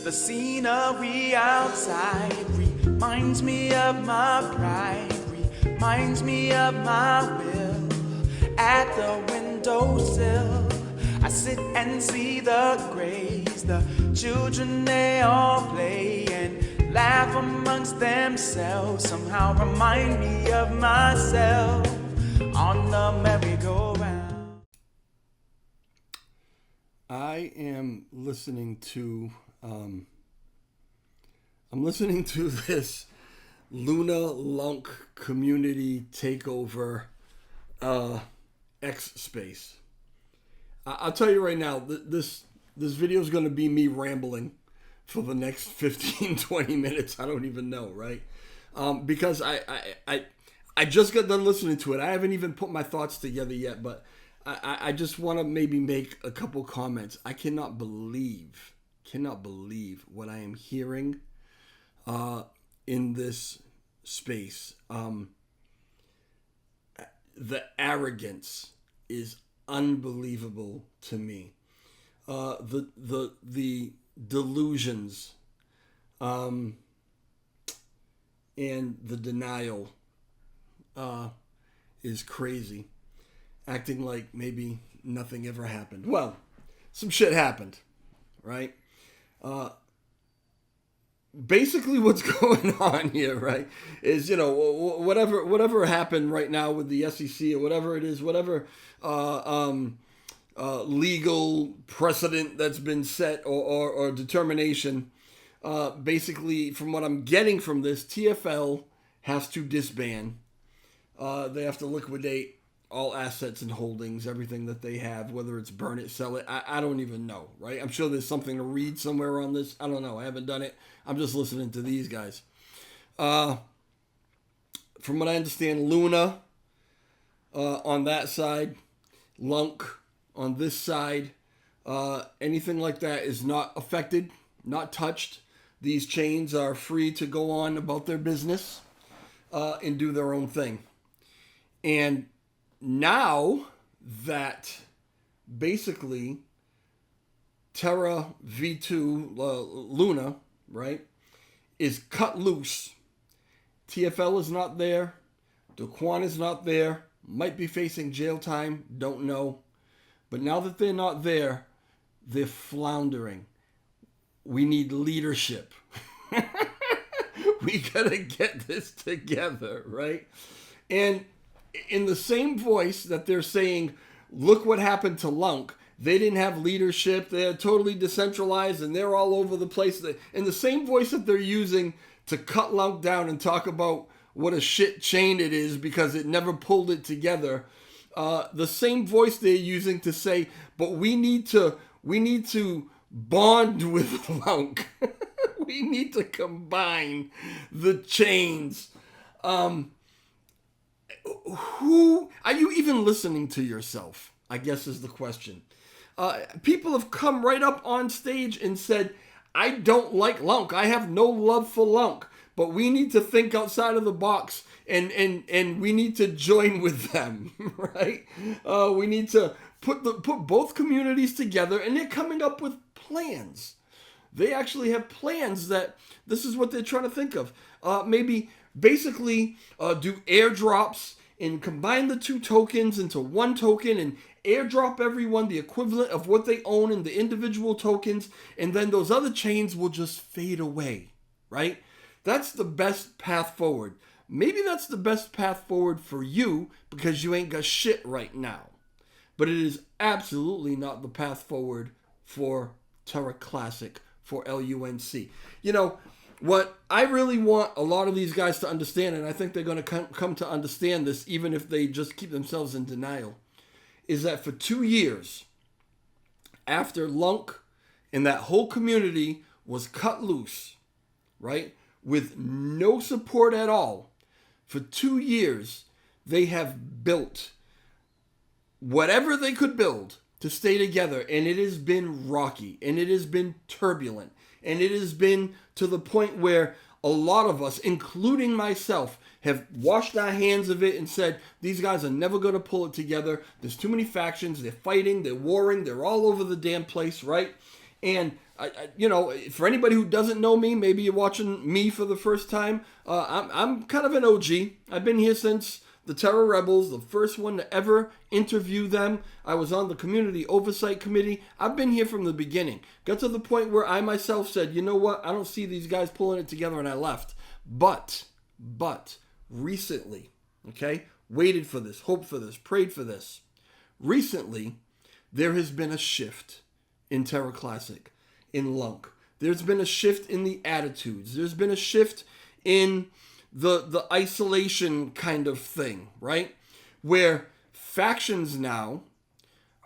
The scenery outside reminds me of my pride, reminds me of my will. At the windowsill, I sit and see the grays, the children they all play and laugh amongst themselves. Somehow remind me of myself on the merry-go-round. I am listening to this Luna Lunk community takeover X space. I'll tell you right now, this video is going to be me rambling for the next 15, 20 minutes. I don't even know, right? Because I just got done listening to it. I haven't even put my thoughts together yet, but I just want to maybe make a couple comments. I cannot believe what I am hearing in this space. The arrogance is unbelievable to me. The delusions and the denial is crazy. Acting like maybe nothing ever happened. Well, some shit happened, right? Basically what's going on here, right, is, whatever happened right now with the SEC or whatever it is, whatever legal precedent that's been set or determination, basically from what I'm getting from this, TFL has to disband. They have to liquidate all assets and holdings, everything that they have, whether it's burn it, sell it, I don't even know, right? I'm sure there's something to read somewhere on this. I don't know. I haven't done it. I'm just listening to these guys. From what I understand, Luna on that side, Lunk on this side, anything like that is not affected, not touched. These chains are free to go on about their business and do their own thing. And now that basically Terra V2 Luna, right, is cut loose, TFL is not there, Daquan is not there, might be facing jail time, don't know. But now that they're not there, they're floundering. We need leadership. We gotta get this together, right? And in the same voice that they're saying, look what happened to Lunk, they didn't have leadership, they're totally decentralized, and they're all over the place. In the same voice that they're using to cut Lunk down and talk about what a shit chain it is because it never pulled it together, the same voice they're using to say, but we need to bond with Lunk. We need to combine the chains. Who are you even listening to yourself? I guess is the question. People have come right up on stage and said, I don't like Lunk. I have no love for Lunk, but we need to think outside of the box and we need to join with them, right? We need to put both communities together, and they're coming up with plans. They actually have plans that this is what they're trying to think of. Maybe basically do airdrops and combine the two tokens into one token and airdrop everyone the equivalent of what they own in the individual tokens, and then those other chains will just fade away, right? That's the best path forward. Maybe that's the best path forward for you because you ain't got shit right now. But it is absolutely not the path forward for Terra Classic, for LUNC. What I really want a lot of these guys to understand, and I think they're going to come to understand this even if they just keep themselves in denial, is that for 2 years after Lunk and that whole community was cut loose, right, with no support at all, for 2 years they have built whatever they could build to stay together, and it has been rocky, and it has been turbulent, and it has been to the point where a lot of us, including myself, have washed our hands of it and said, these guys are never going to pull it together. There's too many factions. They're fighting. They're warring. They're all over the damn place, right? And for anybody who doesn't know me, maybe you're watching me for the first time. I'm kind of an OG. I've been here since the Terra Rebels, the first one to ever interview them. I was on the community oversight committee. I've been here from the beginning. Got to the point where I myself said, you know what? I don't see these guys pulling it together, and I left. But recently, okay, waited for this, hoped for this, prayed for this. Recently, there has been a shift in Terra Classic, in Lunk. There's been a shift in the attitudes. There's been a shift in the isolation kind of thing, right? Where factions now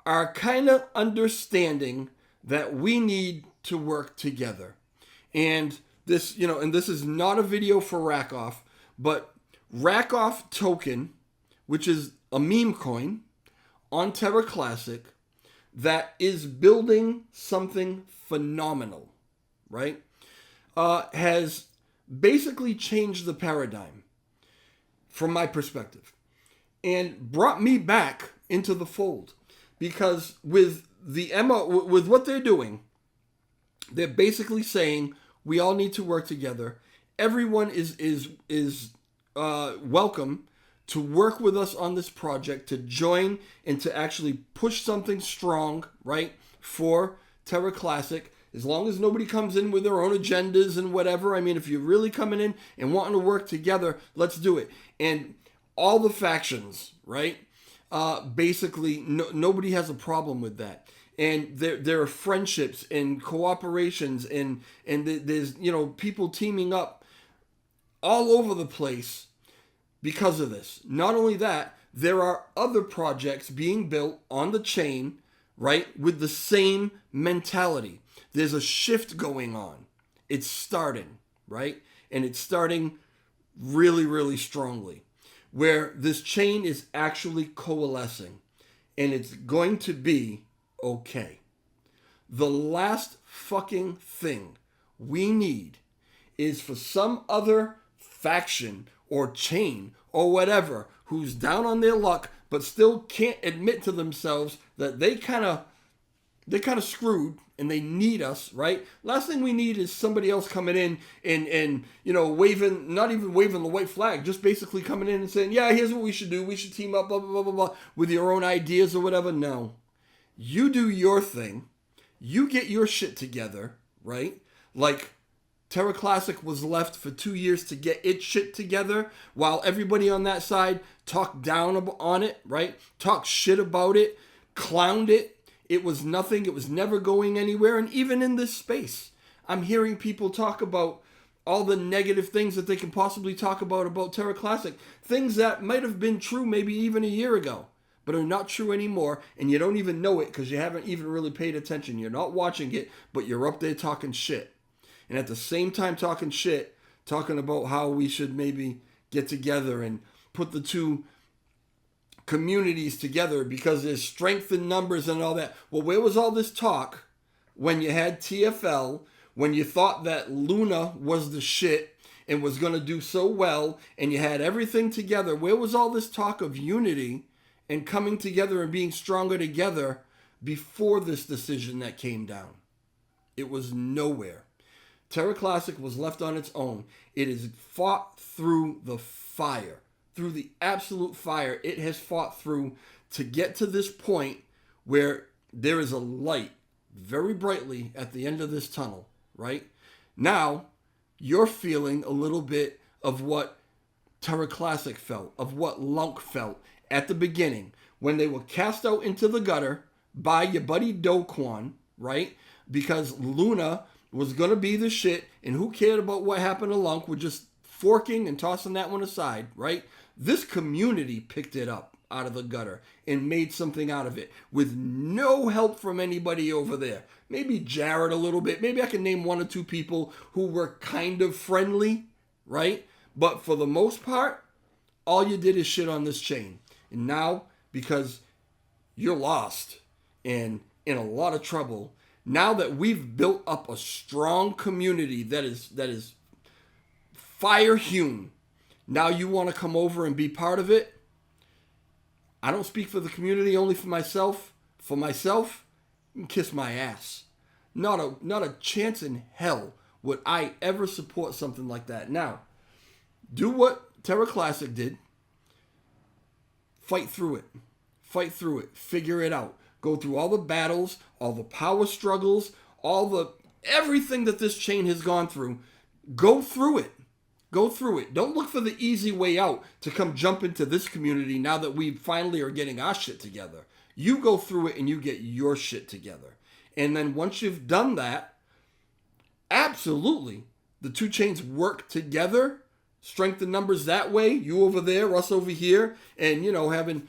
are kind of understanding that we need to work together. And this, and this is not a video for Rackoff, but Rackoff token, which is a meme coin on Terra Classic that is building something phenomenal, right? Has basically changed the paradigm from my perspective and brought me back into the fold, because with with what they're doing, they're basically saying we all need to work together. Everyone is welcome to work with us on this project, to join and to actually push something strong, right, for Terra Classic. As long as nobody comes in with their own agendas and whatever. I mean, if you're really coming in and wanting to work together, let's do it. And all the factions, right, basically nobody has a problem with that. And there are friendships and cooperations and there's, people teaming up all over the place because of this. Not only that, there are other projects being built on the chain, right, with the same mentality. There's a shift going on. It's starting, right? And it's starting really, really strongly, where this chain is actually coalescing, and it's going to be okay. The last fucking thing we need is for some other faction or chain or whatever who's down on their luck but still can't admit to themselves that they kind of screwed and they need us, right? Last thing we need is somebody else coming in and waving, not even waving the white flag, just basically coming in and saying, yeah, here's what we should do. We should team up, blah, blah, blah, blah, blah, with your own ideas or whatever. No. You do your thing. You get your shit together, right? Like Terra Classic was left for 2 years to get its shit together while everybody on that side talked down on it, right? Talked shit about it, clowned it. It was nothing. It was never going anywhere. And even in this space, I'm hearing people talk about all the negative things that they can possibly talk about Terra Classic. Things that might have been true maybe even a year ago, but are not true anymore. And you don't even know it because you haven't even really paid attention. You're not watching it, but you're up there talking shit. And at the same time talking shit, talking about how we should maybe get together and put the two communities together because there's strength in numbers and all that. Well, where was all this talk when you had TFL, when you thought that Luna was the shit and was going to do so well, and you had everything together? Where was all this talk of unity and coming together and being stronger together before this decision that came down? It was nowhere. Terra Classic was left on its own. It has fought through the fire, through the absolute fire it has fought through to get to this point where there is a light very brightly at the end of this tunnel, right? Now, you're feeling a little bit of what Terra Classic felt, of what Lunk felt at the beginning when they were cast out into the gutter by your buddy Do Kwon, right? Because Luna was going to be the shit, and who cared about what happened to Lunk? We're just forking and tossing that one aside, right? This community picked it up out of the gutter and made something out of it with no help from anybody over there. Maybe Jared a little bit. Maybe I can name one or two people who were kind of friendly, right? But for the most part, all you did is shit on this chain. And now, because you're lost and in a lot of trouble, now that we've built up a strong community that is fire hewn, now you want to come over and be part of it? I don't speak for the community, only for myself. For myself, you can kiss my ass. Not a chance in hell would I ever support something like that. Now, do what Terra Classic did. Fight through it. Fight through it. Figure it out. Go through all the battles, all the power struggles, everything that this chain has gone through. Go through it. Go through it. Don't look for the easy way out to come jump into this community now that we finally are getting our shit together. You go through it and you get your shit together. And then once you've done that, absolutely, the two chains work together, strength in numbers that way, you over there, us over here, and, having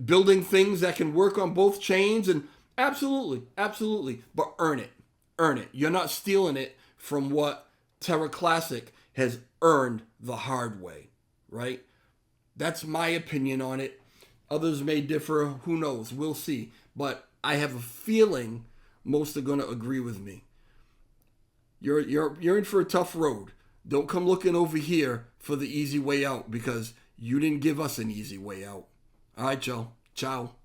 building things that can work on both chains, and absolutely, but earn it. You're not stealing it from what Terra Classic has earned the hard way, right? That's my opinion on it. Others may differ. Who knows? We'll see. But I have a feeling most are going to agree with me. You're in for a tough road. Don't come looking over here for the easy way out because you didn't give us an easy way out. All right, y'all. Ciao.